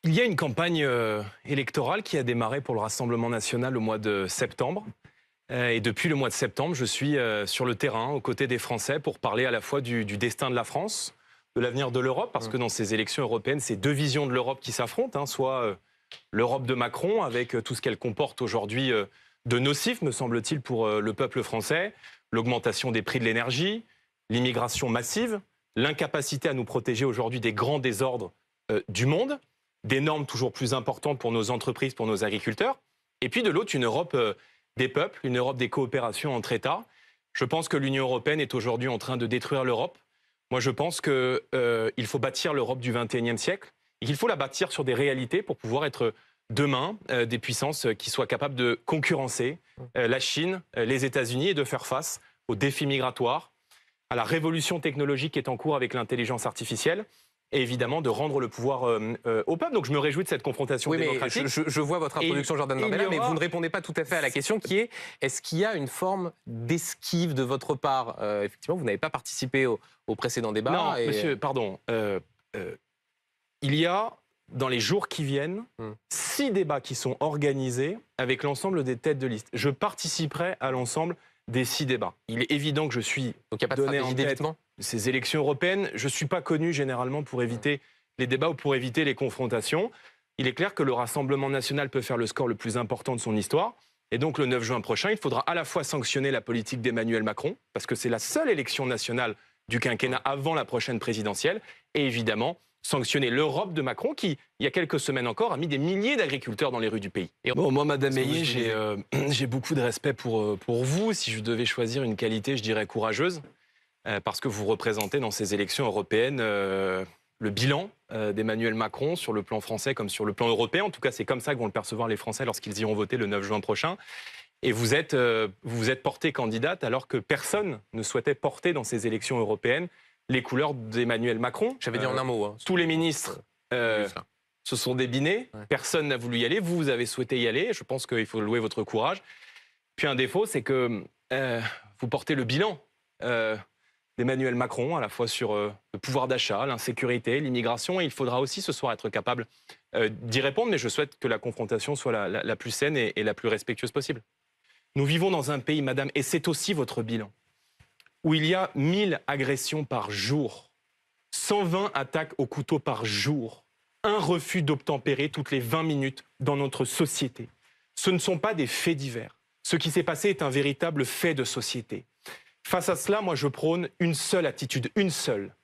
Il y a une campagne électorale qui a démarré pour le Rassemblement national au mois de septembre. Et depuis le mois de septembre, je suis sur le terrain aux côtés des Français pour parler à la fois du destin de la France, de l'avenir de l'Europe, parce que dans ces élections européennes, c'est deux visions de l'Europe qui s'affrontent, soit l'Europe de Macron, avec tout ce qu'elle comporte aujourd'hui de nocif, me semble-t-il, pour le peuple français, l'augmentation des prix de l'énergie, l'immigration massive, l'incapacité à nous protéger aujourd'hui des grands désordres du monde, des normes toujours plus importantes pour nos entreprises, pour nos agriculteurs, et puis de l'autre, une Europe des peuples, une Europe des coopérations entre États. Je pense que l'Union européenne est aujourd'hui en train de détruire l'Europe. Moi, je pense qu'il faut bâtir l'Europe du XXIe siècle, et qu'il faut la bâtir sur des réalités pour pouvoir être demain des puissances qui soient capables de concurrencer la Chine, les États-Unis, et de faire face aux défis migratoires, à la révolution technologique qui est en cours avec l'intelligence artificielle, et évidemment de rendre le pouvoir au peuple. Donc je me réjouis de cette confrontation démocratique. Je vois votre introduction, Jordan Bardella, mais vous ne répondez pas tout à fait à la question qui est, est-ce qu'il y a une forme d'esquive de votre part? Effectivement, vous n'avez pas participé au précédent débat. Non, monsieur, pardon. Il y a, dans les jours qui viennent, 6 débats qui sont organisés avec l'ensemble des têtes de liste. Je participerai à l'ensemble des 6 débats. Il est évident que je suis Donc il n'y a pas de stratégie d'évitement ? Ces élections européennes, je ne suis pas connu généralement pour éviter les débats ou pour éviter les confrontations. Il est clair que le Rassemblement national peut faire le score le plus important de son histoire. Et donc le 9 juin prochain, il faudra à la fois sanctionner la politique d'Emmanuel Macron, parce que c'est la seule élection nationale du quinquennat avant la prochaine présidentielle, et évidemment sanctionner l'Europe de Macron qui, il y a quelques semaines encore, a mis des milliers d'agriculteurs dans les rues du pays. Bon, moi, Madame Meillet, j'ai beaucoup de respect pour vous. Si je devais choisir une qualité, je dirais courageuse, parce que vous représentez dans ces élections européennes le bilan d'Emmanuel Macron sur le plan français comme sur le plan européen. En tout cas, c'est comme ça que vont le percevoir les Français lorsqu'ils iront voter le 9 juin prochain. Et vous êtes portée candidate alors que personne ne souhaitait porter dans ces élections européennes les couleurs d'Emmanuel Macron. J'avais dit en un mot. Tous les ministres se sont débinés. Ouais. Personne n'a voulu y aller. Vous avez souhaité y aller. Je pense qu'il faut louer votre courage. Puis un défaut, c'est que vous portez le bilan d'Emmanuel Macron, à la fois sur le pouvoir d'achat, l'insécurité, l'immigration. Et il faudra aussi ce soir être capable d'y répondre. Mais je souhaite que la confrontation soit la plus saine et la plus respectueuse possible. Nous vivons dans un pays, madame, et c'est aussi votre bilan, où il y a 1000 agressions par jour, 120 attaques au couteau par jour, un refus d'obtempérer toutes les 20 minutes dans notre société. Ce ne sont pas des faits divers. Ce qui s'est passé est un véritable fait de société. Face à cela, moi je prône une seule attitude, une seule.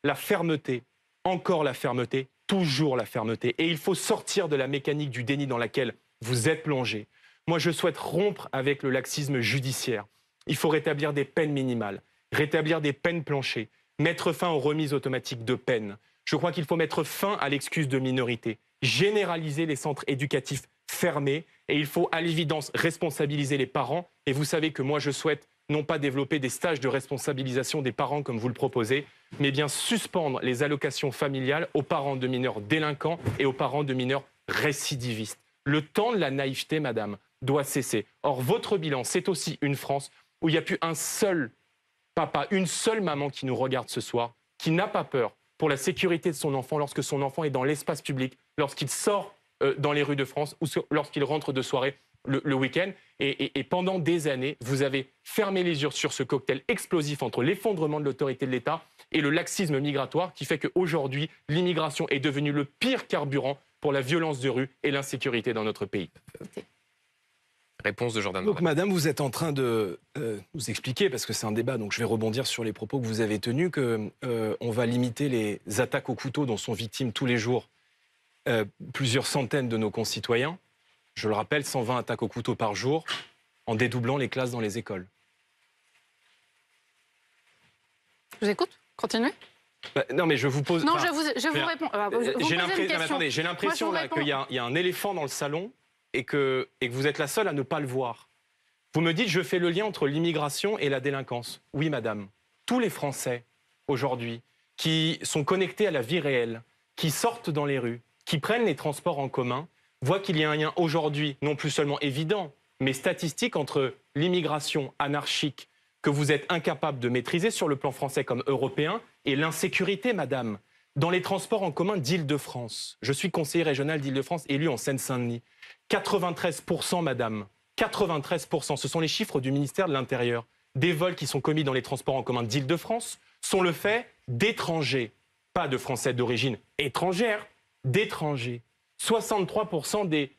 La fermeté, encore la fermeté, toujours la fermeté. Et il faut sortir de la mécanique du déni dans laquelle vous êtes plongé. Moi je souhaite rompre avec le laxisme judiciaire. Il faut rétablir des peines minimales, rétablir des peines planchées, mettre fin aux remises automatiques de peine. Je crois qu'il faut mettre fin à l'excuse de minorité, généraliser les centres éducatifs fermés et il faut à l'évidence responsabiliser les parents. Et vous savez que moi je souhaite non pas développer des stages de responsabilisation des parents comme vous le proposez, mais bien suspendre les allocations familiales aux parents de mineurs délinquants et aux parents de mineurs récidivistes. Le temps de la naïveté, madame, doit cesser. Or, votre bilan, c'est aussi une France où il n'y a plus un seul papa, une seule maman qui nous regarde ce soir, qui n'a pas peur pour la sécurité de son enfant lorsque son enfant est dans l'espace public, lorsqu'il sort dans les rues de France ou lorsqu'il rentre de soirée le week-end. Et pendant des années, vous avez fermé les yeux sur ce cocktail explosif entre l'effondrement de l'autorité de l'État et le laxisme migratoire qui fait qu'aujourd'hui, l'immigration est devenue le pire carburant pour la violence de rue et l'insécurité dans notre pays. Réponse de Jordan. Donc, madame, vous êtes en train de nous expliquer, parce que c'est un débat, donc je vais rebondir sur les propos que vous avez tenus, qu'on va limiter les attaques au couteau dont sont victimes tous les jours plusieurs centaines de nos concitoyens. Je le rappelle, 120 attaques au couteau par jour, en dédoublant les classes dans les écoles. Je vous écoute. Continuez. Non, mais je vous pose... Non, je vous réponds. J'ai l'impression qu'il y a un éléphant dans le salon et que vous êtes la seule à ne pas le voir. Vous me dites, je fais le lien entre l'immigration et la délinquance. Oui, madame. Tous les Français, aujourd'hui, qui sont connectés à la vie réelle, qui sortent dans les rues, qui prennent les transports en commun, voient qu'il y a un lien aujourd'hui, non plus seulement évident, mais statistique entre l'immigration anarchique que vous êtes incapable de maîtriser sur le plan français comme européen et l'insécurité, madame. dans les transports en commun d'Île-de-France. Je suis conseiller régional d'Île-de-France, élu en Seine-Saint-Denis. 93%, madame, 93%, ce sont les chiffres du ministère de l'Intérieur, des vols qui sont commis dans les transports en commun d'Île-de-France sont le fait d'étrangers, pas de Français d'origine étrangère, d'étrangers. 63% des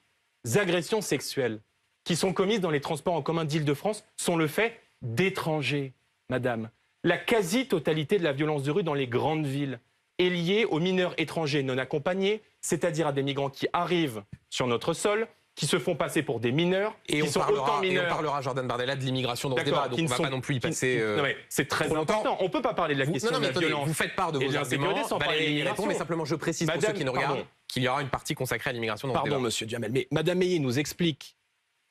agressions sexuelles qui sont commises dans les transports en commun d'Île-de-France sont le fait d'étrangers, madame. La quasi-totalité de la violence de rue dans les grandes villes est liée aux mineurs étrangers non accompagnés, c'est-à-dire à des migrants qui arrivent sur notre sol, qui se font passer pour des mineurs, et on parlera, Jordan Bardella, de l'immigration dans ce débat, donc on ne va pas non plus y passer c'est très important. On ne peut pas parler de la question de la violence. Vous faites part de vos arguments, Valérie répond, mais simplement je précise pour ceux qui nous regardent qu'il y aura une partie consacrée à l'immigration dans ce débat. Pardon, monsieur Duhamel, mais Madame Meillet nous explique,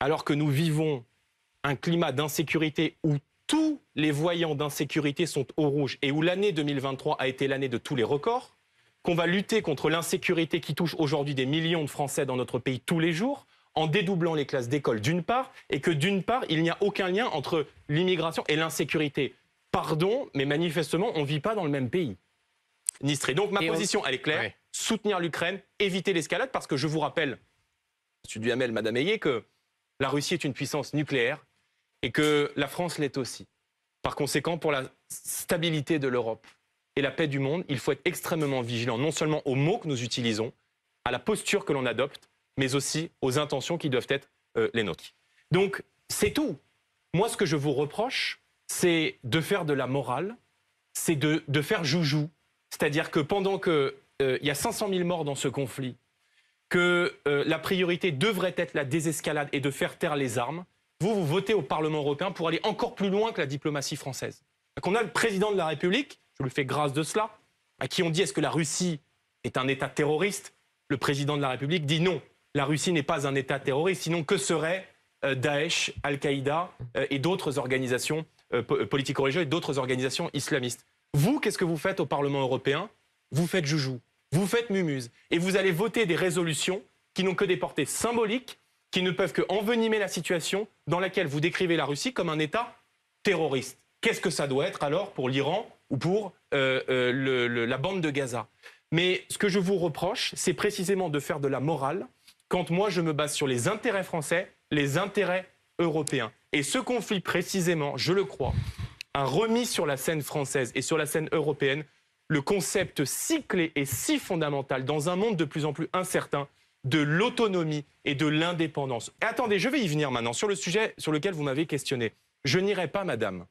alors que nous vivons un climat d'insécurité où tous les voyants d'insécurité sont au rouge et où l'année 2023 a été l'année de tous les records, qu'on va lutter contre l'insécurité qui touche aujourd'hui des millions de Français dans notre pays tous les jours, en dédoublant les classes d'école d'une part, et que d'une part, il n'y a aucun lien entre l'immigration et l'insécurité. Pardon, mais manifestement, on ne vit pas dans le même pays. Nistré. Donc ma position, elle est claire, soutenir l'Ukraine, éviter l'escalade, parce que je vous rappelle, M. Duhamel, Mme Meillet, que la Russie est une puissance nucléaire et que la France l'est aussi. Par conséquent, pour la stabilité de l'Europe et la paix du monde, il faut être extrêmement vigilant, non seulement aux mots que nous utilisons, à la posture que l'on adopte, mais aussi aux intentions qui doivent être les nôtres. Donc, c'est tout. Moi, ce que je vous reproche, c'est de faire de la morale, c'est de faire joujou. C'est-à-dire que pendant qu'il y a 500 000 morts dans ce conflit, que la priorité devrait être la désescalade et de faire taire les armes, vous votez au Parlement européen pour aller encore plus loin que la diplomatie française. On a le président de la République, je lui fais grâce de cela, à qui on dit est-ce que la Russie est un État terroriste? Le président de la République dit non. La Russie n'est pas un État terroriste, sinon que seraient Daesh, Al-Qaïda et d'autres organisations politico-religieuses et d'autres organisations islamistes. Vous, qu'est-ce que vous faites au Parlement européen? Vous faites joujou, vous faites mumuse, et vous allez voter des résolutions qui n'ont que des portées symboliques, qui ne peuvent que envenimer la situation dans laquelle vous décrivez la Russie comme un État terroriste. Qu'est-ce que ça doit être alors pour l'Iran ou pour la bande de Gaza? Mais ce que je vous reproche, c'est précisément de faire de la morale, quand moi je me base sur les intérêts français, les intérêts européens. Et ce conflit précisément, je le crois, a remis sur la scène française et sur la scène européenne le concept si clé et si fondamental dans un monde de plus en plus incertain de l'autonomie et de l'indépendance. Et attendez, je vais y venir maintenant sur le sujet sur lequel vous m'avez questionné. Je n'irai pas, madame,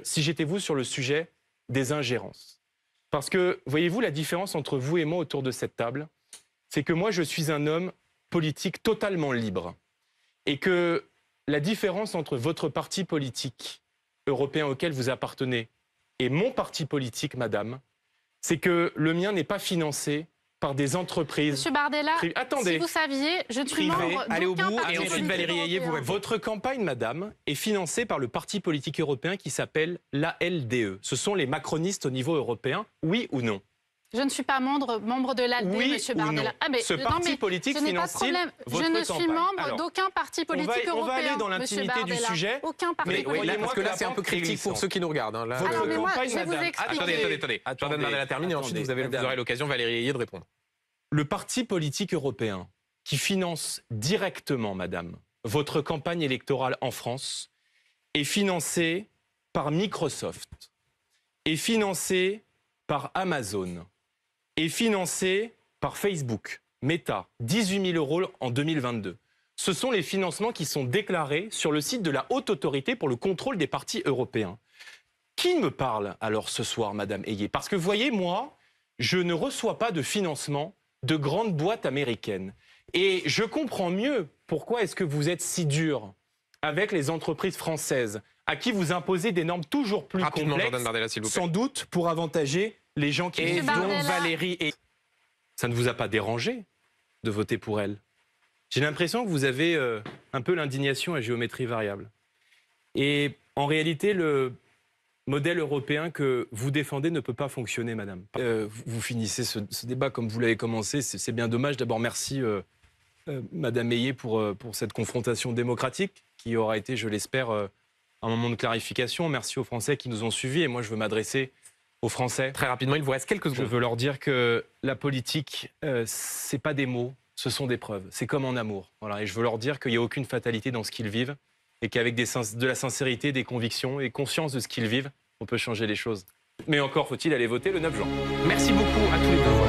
si j'étais vous, sur le sujet des ingérences. Parce que, voyez-vous, la différence entre vous et moi autour de cette table, c'est que moi, je suis un homme politique totalement libre. Et que la différence entre votre parti politique européen auquel vous appartenez et mon parti politique, madame, c'est que le mien n'est pas financé par des entreprises. Monsieur Bardella, attendez, si vous saviez, je ne suis membre allez au bout parti et ensuite Valérie Ayé vous répond. Votre campagne, madame, est financée par le parti politique européen qui s'appelle l'ALDE. Ce sont les macronistes au niveau européen, oui ou non? Je ne suis pas membre de l'ALDE, oui monsieur Bardella. Ah, mais ce parti politique finance-t-il votre Je ne suis campagne? membre d'aucun parti politique européen. On va aller dans l'intimité du sujet. Aucun parti politique. Parce que là, c'est un peu critique pour ceux qui nous regardent. Hein, là. Alors, mais moi, je vais vous expliquer. Attendez. Jordan Bardella termine et ensuite vous aurez l'occasion, Valérie Ayé, de répondre. Le parti politique européen qui finance directement, madame, votre campagne électorale en France est financé par Microsoft, est financé par Amazon, est financé par Facebook, Meta, 18 000 € en 2022. Ce sont les financements qui sont déclarés sur le site de la Haute Autorité pour le contrôle des partis européens. Qui me parle alors ce soir, madame Ayé? Parce que voyez, moi, je ne reçois pas de financement de grandes boîtes américaines. Et je comprends mieux pourquoi est-ce que vous êtes si dur avec les entreprises françaises, à qui vous imposez des normes toujours plus complexes, Jordan Bardella, s'il vous plaît. sans doute pour avantager les gens qui vivent. dont Valérie et ça ne vous a pas dérangé de voter pour elle? J'ai l'impression que vous avez un peu l'indignation à géométrie variable. Et en réalité, le modèle européen que vous défendez ne peut pas fonctionner, madame. Vous finissez ce débat comme vous l'avez commencé. C'est bien dommage. D'abord, merci, madame Meillet, pour cette confrontation démocratique qui aura été, je l'espère, un moment de clarification. Merci aux Français qui nous ont suivis. Et moi, je veux m'adresser aux Français. Très rapidement, il vous reste quelques Je secondes. veux leur dire que la politique, c'est pas des mots, ce sont des preuves. C'est comme en amour. Voilà. Et je veux leur dire qu'il n'y a aucune fatalité dans ce qu'ils vivent et qu'avec de la sincérité, des convictions et conscience de ce qu'ils vivent, on peut changer les choses. Mais encore faut-il aller voter le 9 juin. Merci beaucoup à tous les deux.